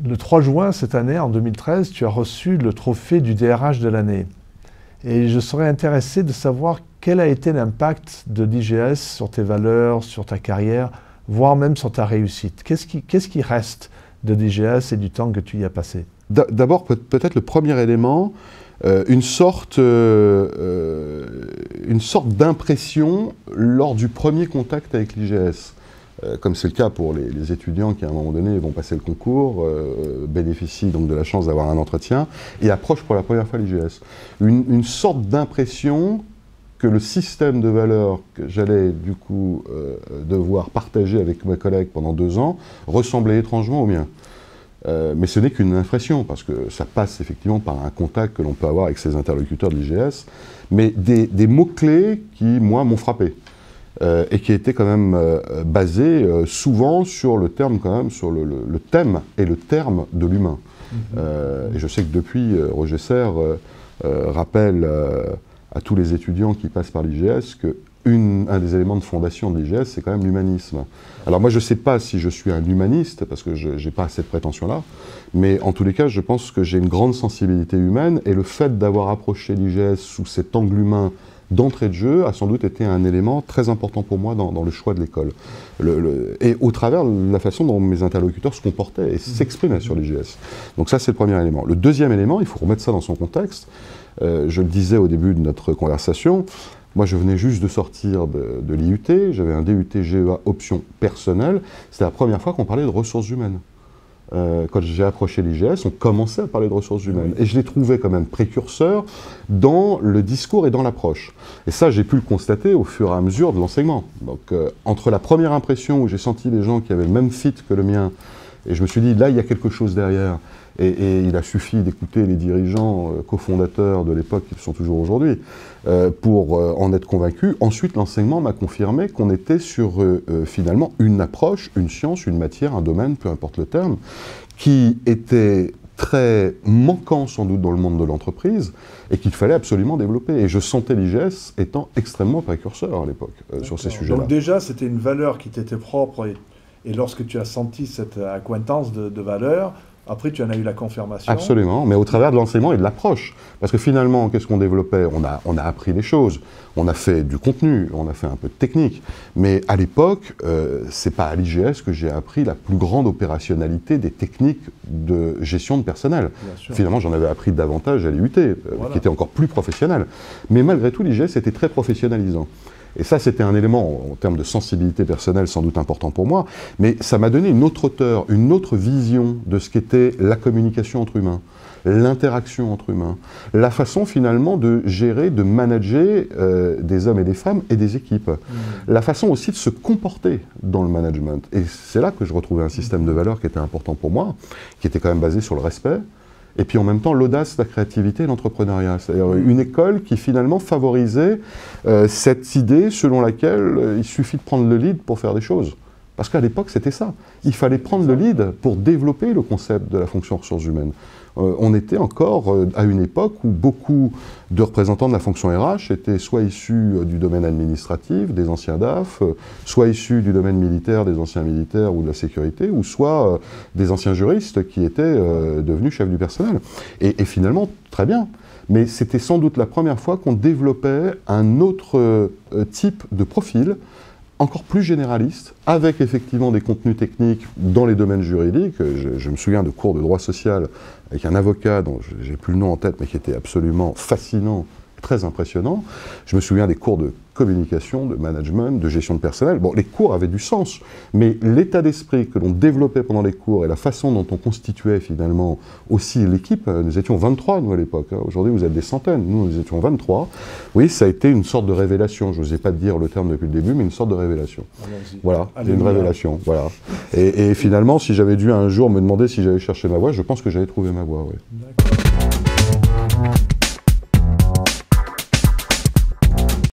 Le 3 juin cette année, en 2013, tu as reçu le trophée du DRH de l'année. Et je serais intéressé de savoir quel a été l'impact de l'IGS sur tes valeurs, sur ta carrière, voire même sur ta réussite. Qu'est-ce qui reste de l'IGS et du temps que tu y as passé? D'abord, peut-être le premier élément, une sorte d'impression lors du premier contact avec l'IGS. Comme c'est le cas pour les étudiants qui, à un moment donné, vont passer le concours, bénéficient donc de la chance d'avoir un entretien, et approchent pour la première fois l'IGS. Une sorte d'impression que le système de valeurs que j'allais du coup devoir partager avec mes collègues pendant 2 ans ressemblait étrangement au mien. Mais ce n'est qu'une impression, parce que ça passe effectivement par un contact que l'on peut avoir avec ses interlocuteurs de l'IGS, mais des mots-clés qui, moi, m'ont frappé. Et qui étaient quand même basés souvent sur le terme, quand même, sur le thème et le terme de l'humain. Et je sais que depuis, Roger Serre rappelle à tous les étudiants qui passent par l'IGS qu'un des éléments de fondation de l'IGS, c'est quand même l'humanisme. Alors moi, je ne sais pas si je suis un humaniste, parce que je n'ai pas cette prétention-là, mais en tous les cas, je pense que j'ai une grande sensibilité humaine, et le fait d'avoir approché l'IGS sous cet angle humain d'entrée de jeu a sans doute été un élément très important pour moi dans le choix de l'école. Et au travers de la façon dont mes interlocuteurs se comportaient et s'exprimaient sur l'IGS. Donc ça, c'est le premier élément. Le deuxième élément, il faut remettre ça dans son contexte. Je le disais au début de notre conversation, moi je venais juste de sortir de l'IUT, j'avais un DUT GEA option personnelle. C'était la première fois qu'on parlait de ressources humaines. Quand j'ai approché l'IGS, on commençait à parler de ressources humaines. Et je les trouvais quand même précurseurs dans le discours et dans l'approche. Et ça, j'ai pu le constater au fur et à mesure de l'enseignement. Donc, entre la première impression où j'ai senti les gens qui avaient le même fit que le mien, et je me suis dit, là, il y a quelque chose derrière. Et il a suffi d'écouter les dirigeants cofondateurs de l'époque, qui sont toujours aujourd'hui, pour en être convaincu. Ensuite, l'enseignement m'a confirmé qu'on était sur, finalement, une approche, une science, une matière, un domaine, peu importe le terme, qui était très manquant, sans doute, dans le monde de l'entreprise, et qu'il fallait absolument développer. Et je sentais l'IGS étant extrêmement précurseur à l'époque sur ces sujets-là. Donc déjà, c'était une valeur qui t'était propre, et lorsque tu as senti cette accointance de valeur, après, tu en as eu la confirmation. Absolument, mais au travers de l'enseignement et de l'approche. Parce que finalement, qu'est-ce qu'on développait? On a appris les choses, on a fait du contenu, on a fait un peu de technique. Mais à l'époque, c'est pas à l'IGS que j'ai appris la plus grande opérationnalité des techniques de gestion de personnel. Finalement, j'en avais appris davantage à l'IUT, qui était encore plus professionnel. Mais malgré tout, l'IGS était très professionnalisant. Et ça, c'était un élément, en termes de sensibilité personnelle, sans doute important pour moi, mais ça m'a donné une autre hauteur, une autre vision de ce qu'était la communication entre humains, l'interaction entre humains, la façon finalement de gérer, de manager des hommes et des femmes et des équipes, la façon aussi de se comporter dans le management. Et c'est là que je retrouvais un système de valeurs qui était important pour moi, qui était quand même basé sur le respect, et puis en même temps l'audace, la créativité et l'entrepreneuriat. C'est-à-dire une école qui finalement favorisait cette idée selon laquelle il suffit de prendre le lead pour faire des choses. Parce qu'à l'époque, c'était ça. Il fallait prendre le lead pour développer le concept de la fonction ressources humaines. On était encore à une époque où beaucoup de représentants de la fonction RH étaient soit issus du domaine administratif, des anciens DAF, soit issus du domaine militaire, des anciens militaires ou de la sécurité, ou soit des anciens juristes qui étaient devenus chefs du personnel. Et finalement, très bien. Mais c'était sans doute la première fois qu'on développait un autre type de profil, encore plus généraliste, avec effectivement des contenus techniques dans les domaines juridiques. Je me souviens de cours de droit social avec un avocat dont j'ai plus le nom en tête, mais qui était absolument fascinant, très impressionnant. Je me souviens des cours de communication, de management, de gestion de personnel. Bon, les cours avaient du sens, mais l'état d'esprit que l'on développait pendant les cours et la façon dont on constituait finalement aussi l'équipe, nous étions 23 nous à l'époque, hein. Aujourd'hui vous êtes des centaines, nous étions 23, oui, ça a été une sorte de révélation, je n'osais pas dire le terme depuis le début, mais une sorte de révélation. Voilà, c'est une révélation, voilà. Et finalement, si j'avais dû un jour me demander si j'avais cherché ma voie, je pense que j'avais trouvé ma voie, oui.